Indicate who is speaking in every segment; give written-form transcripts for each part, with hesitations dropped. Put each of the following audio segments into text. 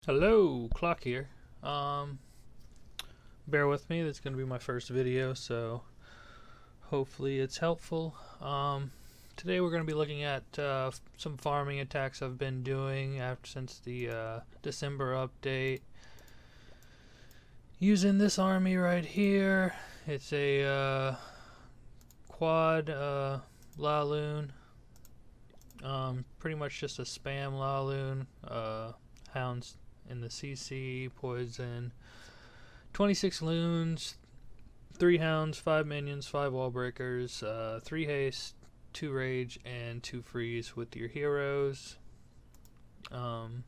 Speaker 1: Hello, Clock here. Bear with me, this is going to be my first video, so hopefully it's helpful. Today we're going to be looking at some farming attacks I've been doing since the December update. Using this army right here. It's a quad LaLoon. Pretty much just a spam LaLoon. Hounds in the CC, poison, 26 loons, 3 hounds, 5 minions, 5 wall breakers, 3 haste, 2 rage, and 2 freeze with your heroes. Been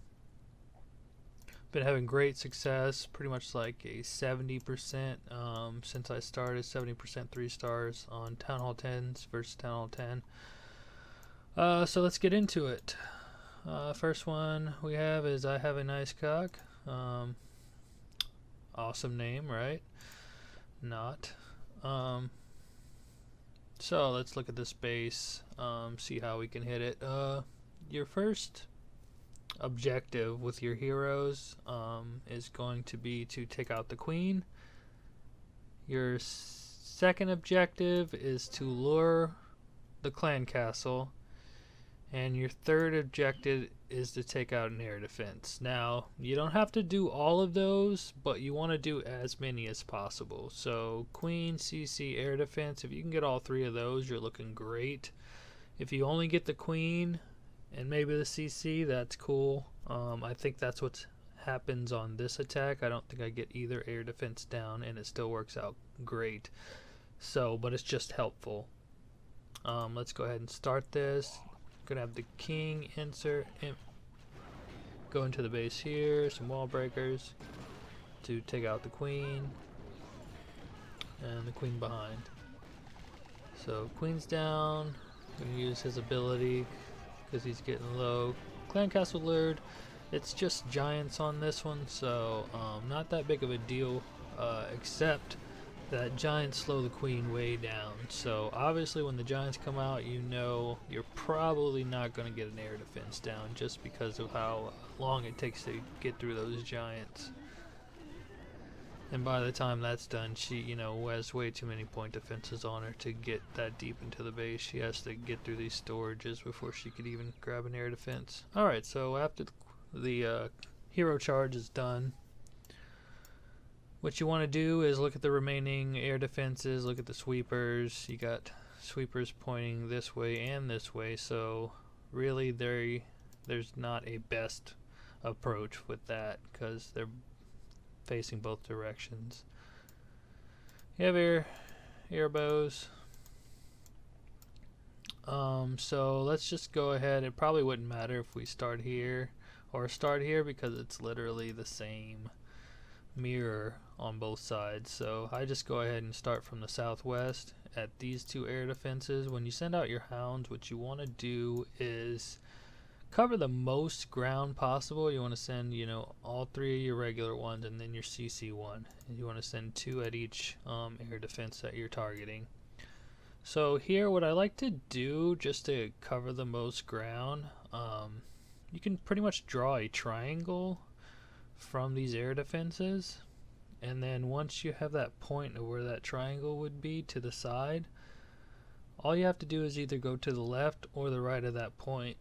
Speaker 1: having great success, pretty much like a 70% since I started, 70% 3 stars on Town Hall 10s versus Town Hall 10. So let's get into it. First one we have is I Have a Nice Cock. Awesome name, right? Not. So let's look at this base, see how we can hit it. Your first objective with your heroes is going to be to take out the queen. Your second objective is to lure the clan castle. And your third objective is to take out an air defense. Now, you don't have to do all of those, but you want to do as many as possible. So, Queen, CC, air defense, if you can get all 3 of those, you're looking great. If you only get the Queen and maybe the CC, that's cool. I think that's what happens on this attack. I don't think I get either air defense down, and it still works out great. So, but it's just helpful. Let's go ahead and start this. Gonna have the king insert go into the base here, some wall breakers to take out the queen and the queen behind. So queen's down, gonna use his ability because he's getting low. Clan castle lured. It's just giants on this one, so not that big of a deal, except that giants slow the queen way down. So obviously when the giants come out, you know you're probably not going to get an air defense down just because of how long it takes to get through those giants. And by the time that's done, she, has way too many point defenses on her to get that deep into the base. She has to get through these storages before she could even grab an air defense. Alright, so after the hero charge is done, what you want to do is look at the remaining air defenses, look at the sweepers. You got sweepers pointing this way and this way, so really there's not a best approach with that because they're facing both directions. You have air bows. So let's just go ahead. It probably wouldn't matter if we start here or start here because it's literally the same mirror on both sides. So I just go ahead and start from the southwest at these 2 air defenses. When you send out your hounds, what you want to do is cover the most ground possible. You want to send all 3 of your regular ones and then your CC one, and you want to send 2 at each air defense that you're targeting. So here what I like to do just to cover the most ground, you can pretty much draw a triangle from these air defenses, and then once you have that point of where that triangle would be to the side, all you have to do is either go to the left or the right of that point,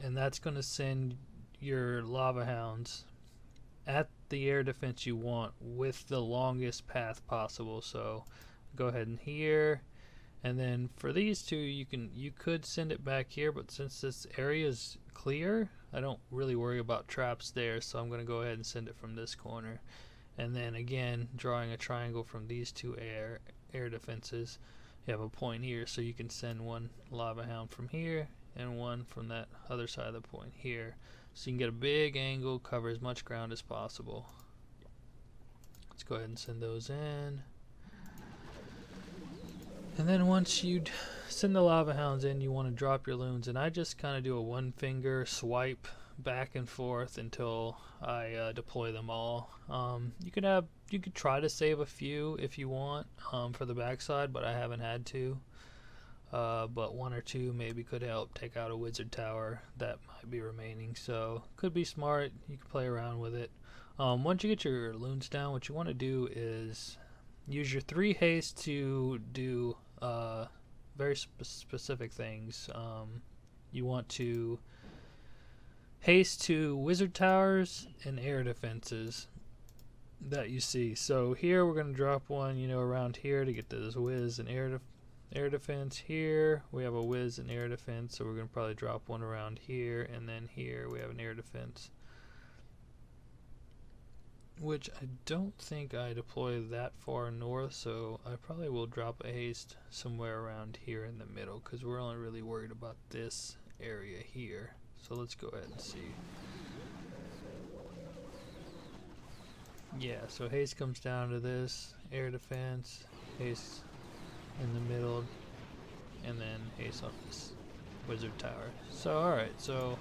Speaker 1: and that's going to send your lava hounds at the air defense you want with the longest path possible. So go ahead and here, and then for these 2 you could send it back here, but since this area is clear, I don't really worry about traps there, so I'm going to go ahead and send it from this corner. And then again, drawing a triangle from these 2 air defenses, you have a point here, so you can send 1 lava hound from here and 1 from that other side of the point here, so you can get a big angle, cover as much ground as possible. Let's go ahead and send those in. And then once you send the lava hounds in, you want to drop your loons, and I just kind of do a 1-finger swipe back and forth until I deploy them all. You could try to save a few if you want for the backside, but I haven't had to. but one or two maybe could help take out a wizard tower that might be remaining. So could be smart. You can play around with it. Once you get your loons down, what you want to do is use your 3 haste to do very specific things. You want to haste to wizard towers and air defenses that you see. So here we're going to drop one, you know, around here to get this whiz and air defense. Here we have a whiz and air defense, so we're going to probably drop one around here, and then here we have an air defense, which I don't think I deploy that far north, so I probably will drop a haste somewhere around here in the middle, because we're only really worried about this area here. So let's go ahead and see. Yeah, so haste comes down to this, air defense, haste in the middle, and then haste on this wizard tower. So alright, so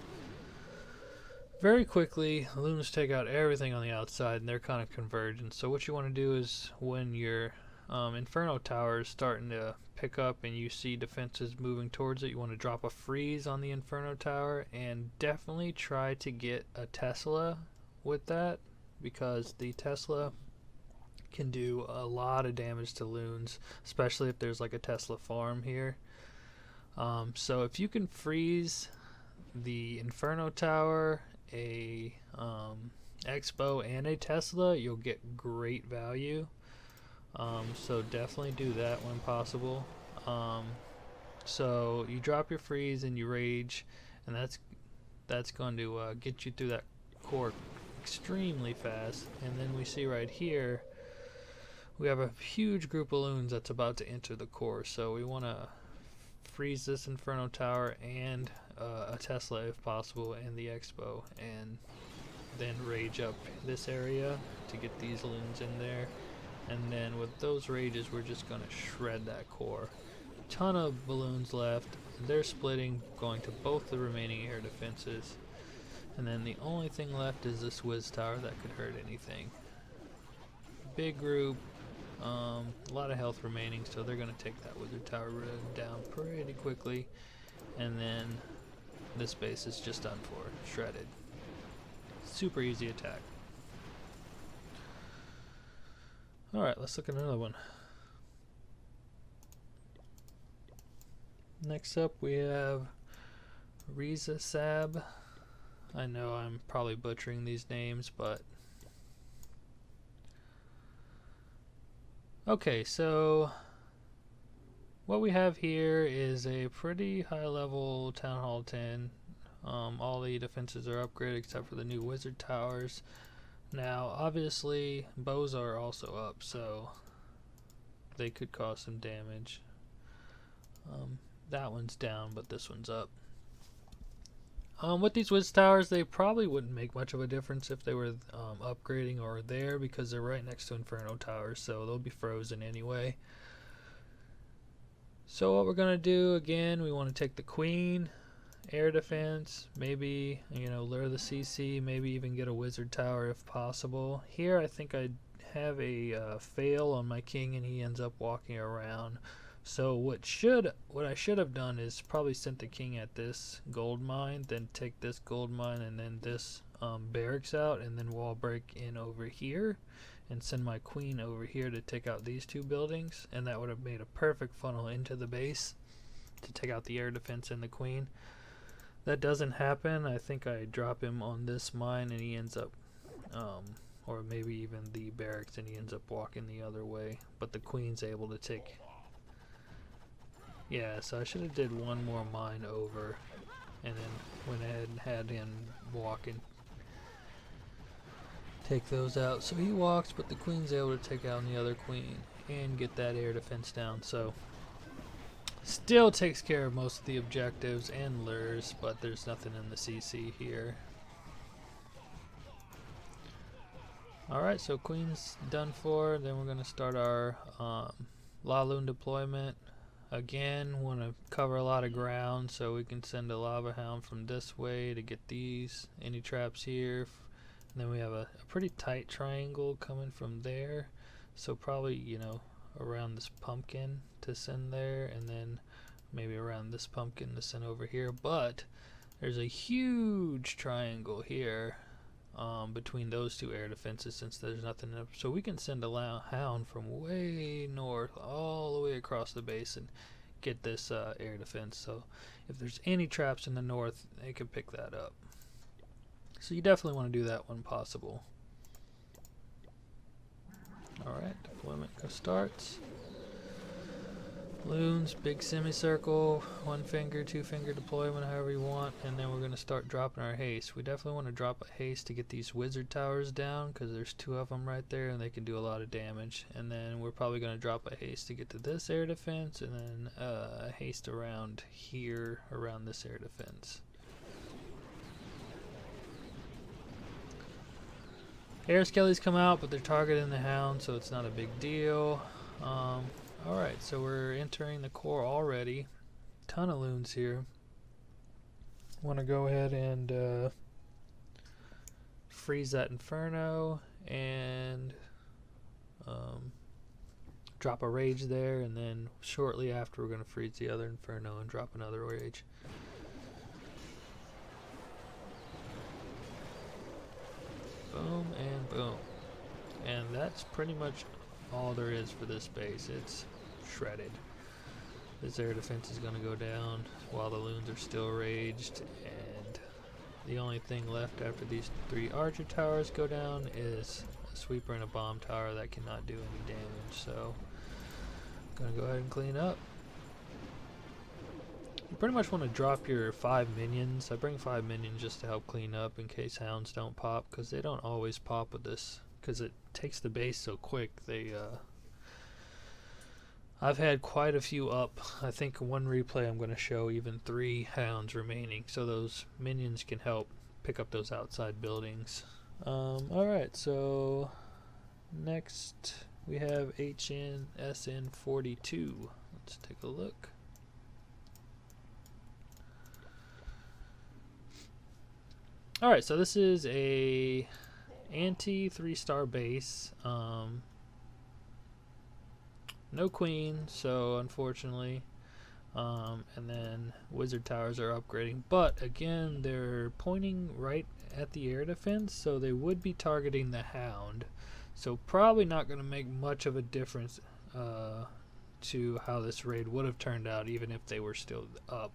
Speaker 1: very quickly loons take out everything on the outside, and they're kind of convergent. So what you want to do is when your inferno tower is starting to pick up and you see defenses moving towards it, you want to drop a freeze on the inferno tower, and definitely try to get a Tesla with that, because the Tesla can do a lot of damage to loons, especially if there's like a Tesla farm here. So if you can freeze the inferno tower, a expo, and a Tesla, you'll get great value. So definitely do that when possible. So you drop your freeze and you rage, and that's going to get you through that core extremely fast. And then we see right here we have a huge group of loons that's about to enter the core, so we want to freeze this inferno tower and a Tesla if possible, and the expo, and then rage up this area to get these loons in there. And then with those rages, we're just going to shred that core. Ton of balloons left. They're splitting, going to both the remaining air defenses. And then the only thing left is this whiz tower that could hurt anything. Big group, a lot of health remaining, so they're going to take that wizard tower down pretty quickly. And then this base is just done for, shredded. Super easy attack. Alright, let's look at another one. Next up we have Riza Sab. I know I'm probably butchering these names, but okay, so what we have here is a pretty high level Town Hall 10. All the defenses are upgraded except for the new wizard towers. Now obviously bows are also up, so they could cause some damage. That one's down, but this one's up. With these wizard towers, they probably wouldn't make much of a difference if they were upgrading or there, because they're right next to inferno towers, so they'll be frozen anyway. So what we're going to do, again, we want to take the queen, air defense, maybe, you know, lure the CC, maybe even get a wizard tower if possible. Here I think I have a fail on my king, and he ends up walking around. So what I should have done is probably sent the king at this gold mine, then take this gold mine and then this barracks out, and then wall break in over here and send my queen over here to take out these two buildings, and that would have made a perfect funnel into the base to take out the air defense and the queen. That doesn't happen. I think I drop him on this mine and he ends up or maybe even the barracks, and he ends up walking the other way, but the queen's able to take. Yeah, so I should have did one more mine over and then went ahead and had him walk and take those out. So he walks, but the queen's able to take out the other queen and get that air defense down. So still takes care of most of the objectives and lures, but there's nothing in the CC here. Alright, so queen's done for. Then we're going to start our LaLoon deployment. Again, want to cover a lot of ground, so we can send a lava hound from this way to get these any traps here. And then we have a pretty tight triangle coming from there, so probably, you know, around this pumpkin to send there, and then maybe around this pumpkin to send over here, but there's a huge triangle here between those two air defenses since there's nothing up. So we can send a hound from way north all the way across the base and get this air defense. So if there's any traps in the north, they can pick that up. So you definitely want to do that when possible. Alright, deployment starts. Loons, big semicircle, 1 finger, 2 finger deployment, however you want, and then we're going to start dropping our haste. We definitely want to drop a haste to get these wizard towers down because there's 2 of them right there and they can do a lot of damage. And then we're probably going to drop a haste to get to this air defense, and then a haste around here, around this air defense. Air skellies come out, but they're targeting the hound, so it's not a big deal. Alright, so we're entering the core already. Ton of loons here. Want to go ahead and freeze that inferno and drop a rage there, and then shortly after we're going to freeze the other inferno and drop another rage. Boom and boom. And that's pretty much all there is for this base. It's shredded. This air defense is going to go down while the loons are still raged, and the only thing left after these 3 archer towers go down is a sweeper and a bomb tower that cannot do any damage. So I'm going to go ahead and clean up. You pretty much want to drop your 5 minions. I bring 5 minions just to help clean up in case hounds don't pop, because they don't always pop with this, because it takes the base so quick. I've had quite a few up. I think one replay I'm going to show even 3 hounds remaining, so those minions can help pick up those outside buildings. Alright, so next we have HNSN42. Let's take a look. Alright, so this is a anti 3-star base. No queen, so unfortunately. And then wizard towers are upgrading, but again they're pointing right at the air defense, so they would be targeting the hound, so probably not going to make much of a difference to how this raid would have turned out even if they were still up.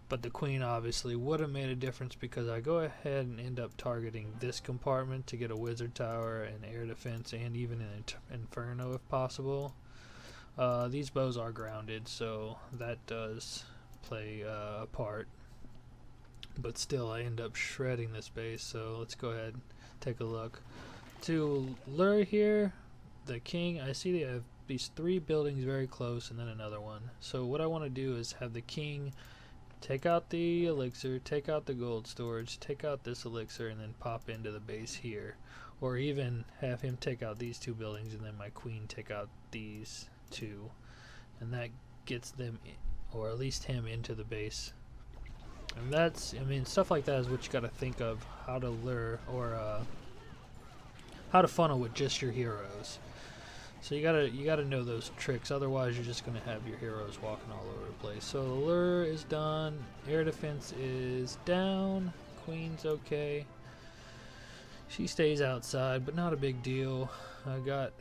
Speaker 1: But the queen obviously would have made a difference, because I go ahead and end up targeting this compartment to get a wizard tower and air defense and even an inferno if possible. These bows are grounded, so that does play a part. But still, I end up shredding this base, so let's go ahead and take a look. To lure here, the king, I see they have these 3 buildings very close and then another one. So what I want to do is have the king take out the elixir, take out the gold storage, take out this elixir, and then pop into the base here. Or even have him take out these 2 buildings and then my queen take out these 2. And that gets them, or at least him, into the base. And that's, I mean, stuff like that is what you got to think of, how to lure, or how to funnel with just your heroes. So you gotta know those tricks, otherwise you're just gonna have your heroes walking all over the place. So the lure is done, air defense is down, queen's okay. She stays outside, but not a big deal. I got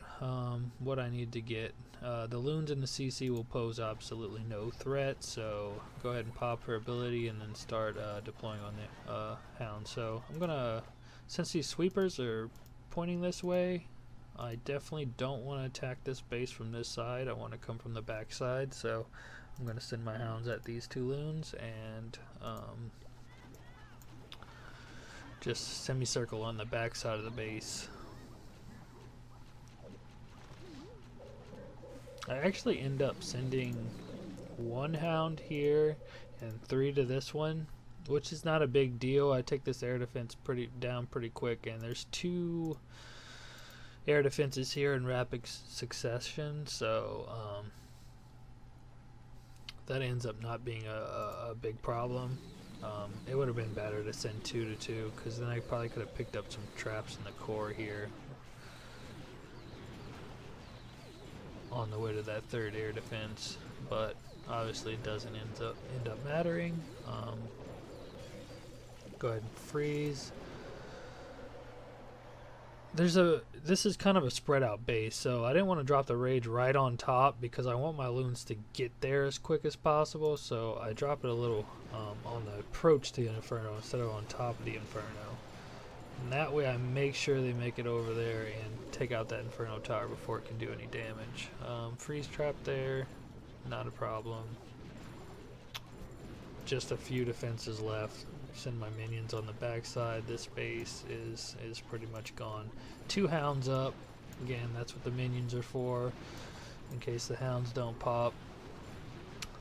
Speaker 1: what I need to get. The loons and the CC will pose absolutely no threat, so go ahead and pop her ability and then start deploying on the hound. So I'm gonna, since these sweepers are pointing this way, I definitely don't want to attack this base from this side. I want to come from the back side, so I'm going to send my hounds at these 2 loons and just semicircle on the back side of the base. I actually end up sending 1 hound here and 3 to this one, which is not a big deal. I take this air defense down pretty quick, and there's 2 air defenses here in rapid succession, so that ends up not being a big problem. It would have been better to send 2 to 2, because then I probably could have picked up some traps in the core here. on the way to that third air defense, but obviously it doesn't end up mattering. Go ahead and freeze. This is kind of a spread out base, so I didn't want to drop the rage right on top because I want my loons to get there as quick as possible, so I drop it a little on the approach to the Inferno instead of on top of the Inferno. And that way I make sure they make it over there and take out that Inferno tower before it can do any damage. Freeze trap there, not a problem. Just a few defenses left. Send my minions on the backside. This base is pretty much gone. 2 hounds up. Again, that's what the minions are for, in case the hounds don't pop.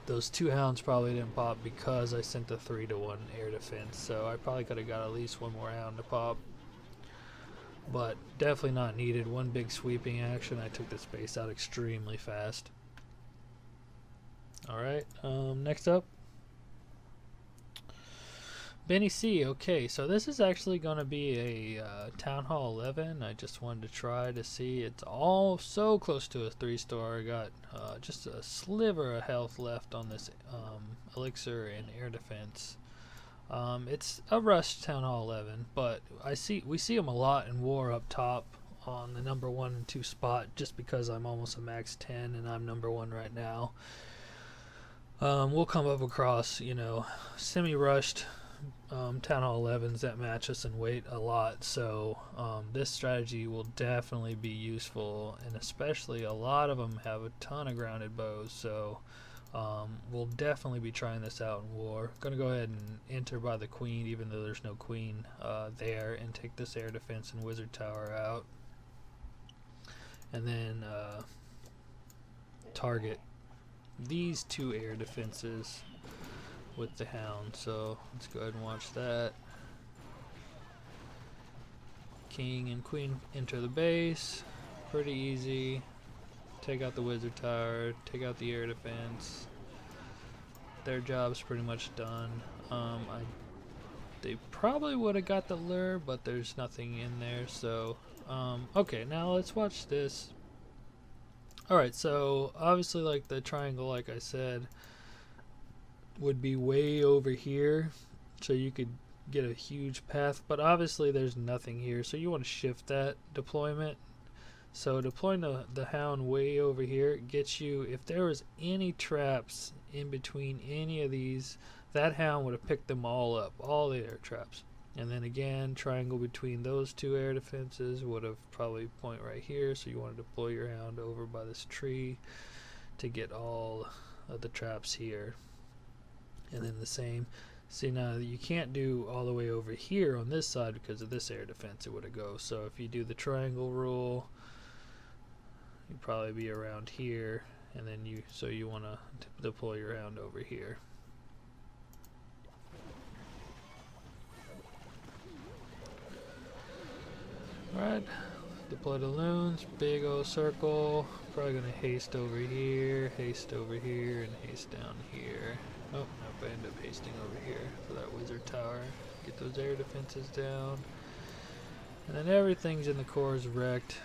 Speaker 1: Those 2 hounds probably didn't pop because I sent the 3-to-1 air defense, so I probably could have got at least 1 more hound to pop. But definitely not needed. One big sweeping action. I took this base out extremely fast. Alright, next up, Benny C. Okay, so this is actually going to be a Town Hall 11. I just wanted to try to see. It's all so close to a 3-star. I got just a sliver of health left on this elixir and air defense. It's a rush Town Hall 11, but we see them a lot in war up top on the number 1 and 2 spot, just because I'm almost a max 10 and I'm number 1 right now. We'll come up across, you know, semi-rushed Town Hall 11s that match us in weight a lot, so this strategy will definitely be useful, and especially a lot of them have a ton of grounded bows, so we'll definitely be trying this out in war. Gonna go ahead and enter by the queen, even though there's no queen there, and take this air defense and wizard tower out, and then target these 2 air defenses with the hound. So let's go ahead and watch that. King and queen enter the base. Pretty easy. Take out the wizard tower, take out the air defense. Their job's pretty much done. They probably would have got the lure, but there's nothing in there, so okay, now let's watch this. Alright, so obviously, like, the triangle, like I said, would be way over here, so you could get a huge path, but obviously there's nothing here, so you want to shift that deployment. So deploying the hound way over here gets you, if there was any traps in between any of these, that hound would have picked them all up, all the air traps. And then again, triangle between those 2 air defenses would have probably point right here, so you want to deploy your hound over by this tree to get all of the traps here. And then the same. See, now you can't do all the way over here on this side because of this air defense, it would have go. So if you do the triangle rule, you'd probably be around here, and then you want to deploy your hound over here. Alright, deploy the loons, big old circle. Probably gonna haste over here, and haste down here. Oh, nope, I end up hasting over here for that wizard tower. Get those air defenses down. And then everything's in the cores wrecked.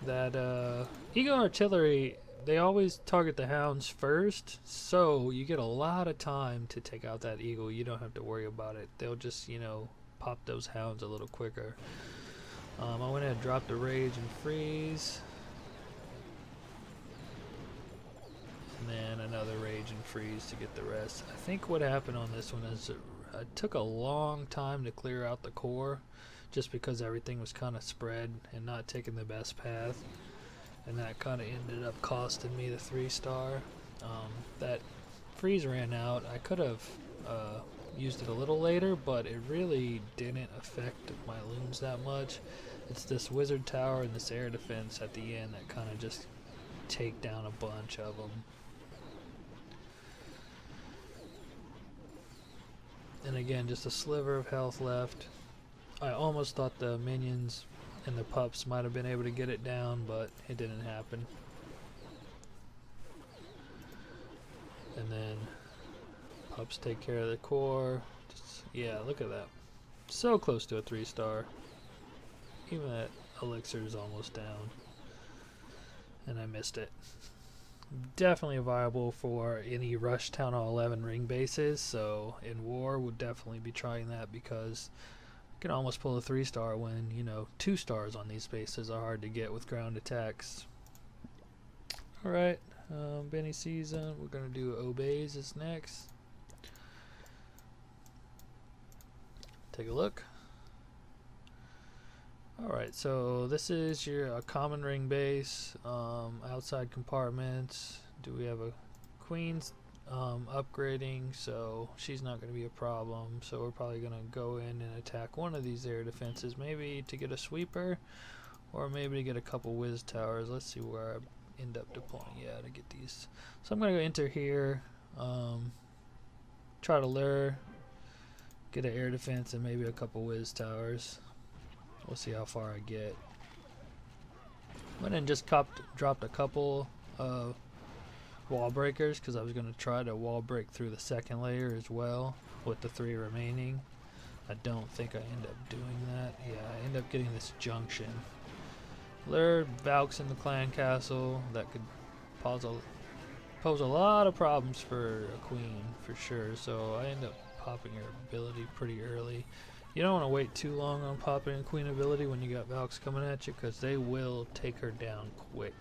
Speaker 1: That Eagle Artillery, they always target the hounds first, so you get a lot of time to take out that eagle. You don't have to worry about it. They'll just, you know, pop those hounds a little quicker. I went ahead and dropped the rage and freeze. And then another rage and freeze to get the rest. I think what happened on this one is it took a long time to clear out the core, just because everything was kind of spread and not taking the best path. And that kind of ended up costing me the 3-star. That freeze ran out. I could have used it a little later, but it really didn't affect my loons that much. It's this wizard tower and this air defense at the end that kind of just take down a bunch of them. And again, just a sliver of health left. I almost thought the minions and the pups might have been able to get it down, but it didn't happen. And then pups take care of the core. Just, yeah, look at that. So close to a 3-star. Even that elixir is almost down. and I missed it. Definitely viable for any Rush Town Hall 11 ring bases, so in war would definitely be trying that, because you can almost pull a 3-star when, you know, 2 stars on these bases are hard to get with ground attacks. Alright, Benny season, we're going to do Obeys is next. Take a look. Alright, so this is your common ring base, outside compartments. Do we have a queen's upgrading, so she's not going to be a problem, so we're probably going to go in and attack one of these air defenses, maybe to get a sweeper, or maybe to get a couple whiz towers. Let's see where I end up deploying, yeah, to get these. So I'm going to go enter here, try to lure, get an air defense, and maybe a couple whiz towers. We'll see how far I get. Went and just dropped a couple wall breakers, because I was going to try to wall break through the second layer as well with the 3 remaining. I don't think I end up doing that. Yeah, I end up getting this junction. Lured Valks in the clan castle. That could pose a lot of problems for a queen for sure, so I end up popping her ability pretty early. You don't want to wait too long on popping a queen ability when you got Valks coming at you, because they will take her down quick.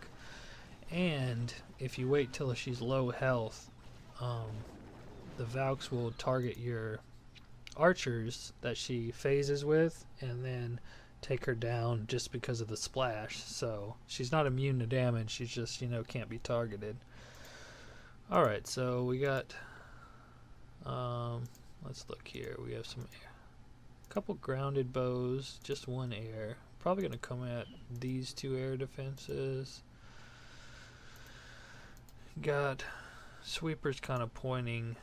Speaker 1: And if you wait till she's low health, the Valks will target your archers that she phases with and then take her down just because of the splash. So she's not immune to damage, she's just, you know, can't be targeted. Alright, so we got let's look here. We have some air. Couple grounded bows, just 1 air. Probably going to come at these 2 air defenses. Got sweepers kind of pointing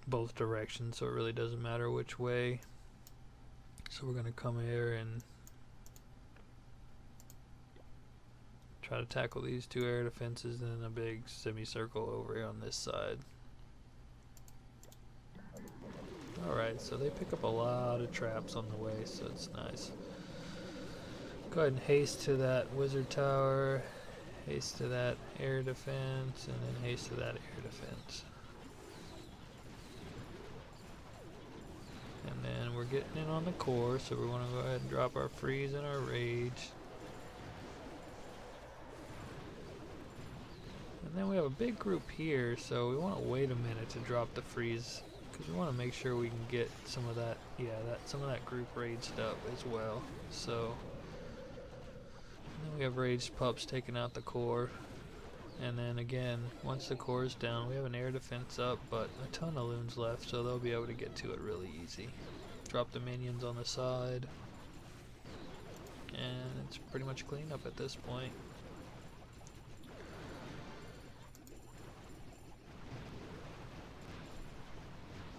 Speaker 1: both directions, so it really doesn't matter which way. So we're going to come here and try to tackle these 2 air defenses, and then a big semicircle over here on this side. Alright, so they pick up a lot of traps on the way, so it's nice. Go ahead and haste to that wizard tower, haste to that air defense, and then haste to that air defense. And then we're getting in on the core, so we want to go ahead and drop our freeze and our rage. And then we have a big group here, so we want to wait a minute to drop the freeze, because we want to make sure we can get some of that, some of that group raged up as well. So then we have raged pups taking out the core, and then again, once the core is down, we have an air defense up, but a ton of loons left, so they'll be able to get to it really easy. Drop the minions on the side, and it's pretty much cleanup at this point.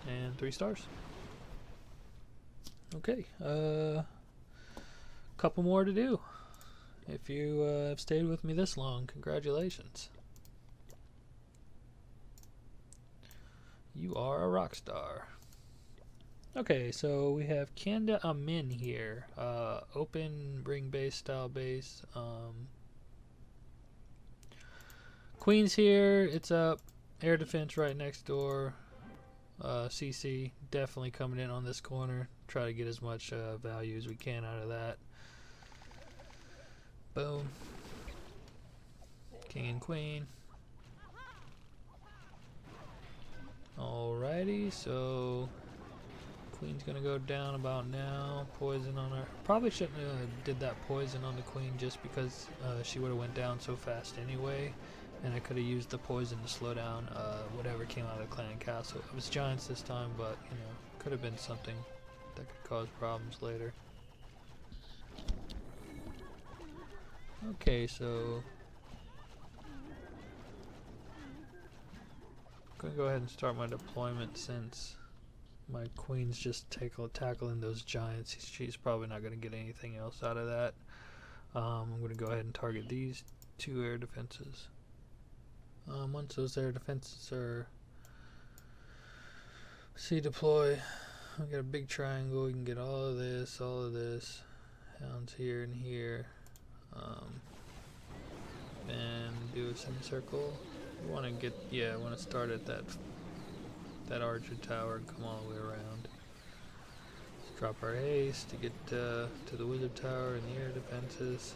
Speaker 1: And 3 stars. Okay, couple more to do. If you have stayed with me this long, congratulations. You are a rock star. Okay, so we have Kanda Amin here. Open ring base style base. Queen's here, it's up. Air defense right next door. CC definitely coming in on this corner. Try to get as much value as we can out of that. Boom. King and queen. Alrighty, so queen's gonna go down about now. Poison on her. Probably shouldn't have did that poison on the queen, just because she would have went down so fast anyway. And I could have used the poison to slow down whatever came out of the clan castle. It was giants this time, but you know, could have been something that could cause problems later. Okay, so I'm gonna go ahead and start my deployment, since my queen's just tackling those giants. She's probably not gonna get anything else out of that. I'm gonna go ahead and target these 2 air defenses. Once those air defenses are deploy, we got a big triangle. We can get all of this, hounds here and here. and do a semicircle. We want to get, I want to start at that archer tower and come all the way around. Let's drop our haste to get to the wizard tower and the air defenses.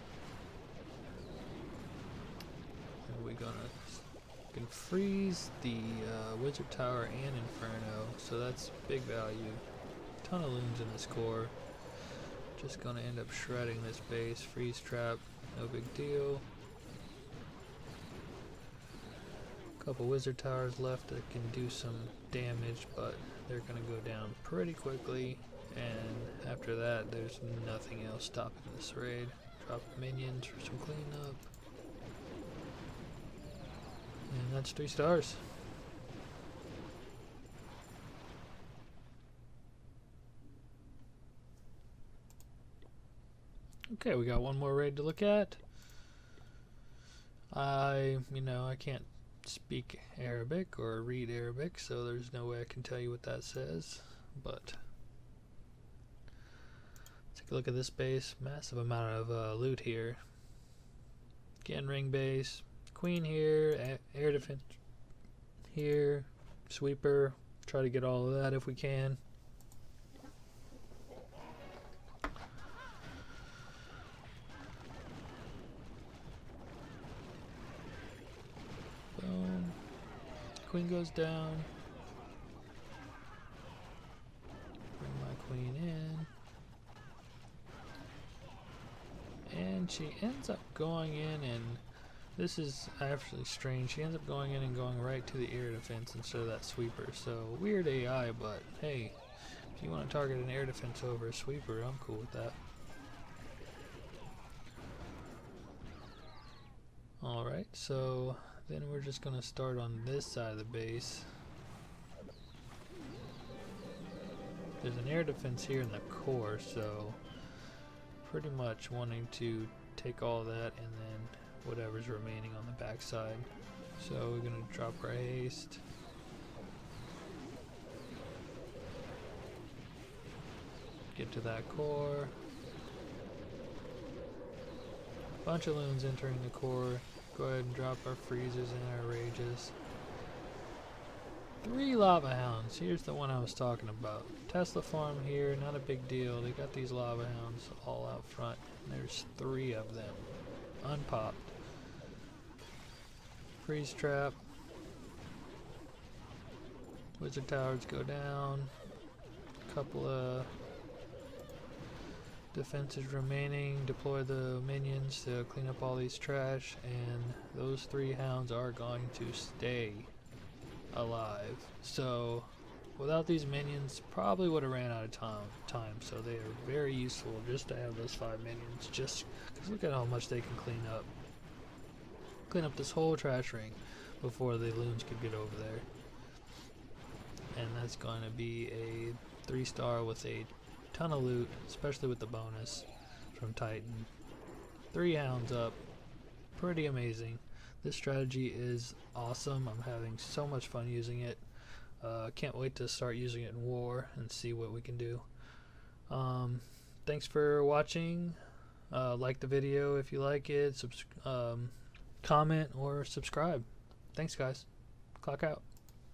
Speaker 1: And we're can freeze the wizard tower and inferno, so that's big value. Ton of loons in this core. Just gonna end up shredding this base. Freeze trap, no big deal. Couple wizard towers left that can do some damage, but they're gonna go down pretty quickly, and after that there's nothing else stopping this raid. Drop minions for some cleanup, and that's 3 stars. Okay, we got one more raid to look at. I can't speak Arabic or read Arabic, so there's no way I can tell you what that says, but take a look at this base. Massive amount of loot here. Again, ring base, queen here, air defense here, sweeper. Try to get all of that if we can. Boom. Queen goes down. Bring my queen in. And she ends up going in, and this is actually strange. She ends up going in and going right to the air defense instead of that sweeper. So weird AI, but hey, if you want to target an air defense over a sweeper, I'm cool with that. Alright, so then we're just going to start on this side of the base. There's an air defense here in the core, so pretty much wanting to take all that and then whatever's remaining on the back side. So we're going to drop our haste. Get to that core. Bunch of loons entering the core. Go ahead and drop our freezes and our rages. 3 lava hounds. Here's the one I was talking about. Tesla farm here, not a big deal. They got these lava hounds all out front. There's 3 of them. Unpopped. Freeze trap. Wizard towers go down. Couple of defenses remaining. Deploy the minions to clean up all these trash, and those 3 hounds are going to stay alive. So without these minions, probably would have ran out of time. So they are very useful just to have those 5 minions, just because look at how much they can clean up this whole trash ring before the loons could get over there. And that's going to be a 3-star with a ton of loot, especially with the bonus from Titan. 3 hounds up, pretty amazing. This strategy is awesome. I'm having so much fun using it. Can't wait to start using it in war and see what we can do. Thanks for watching. Like the video if you like it. Comment or subscribe. Thanks guys. Clock out.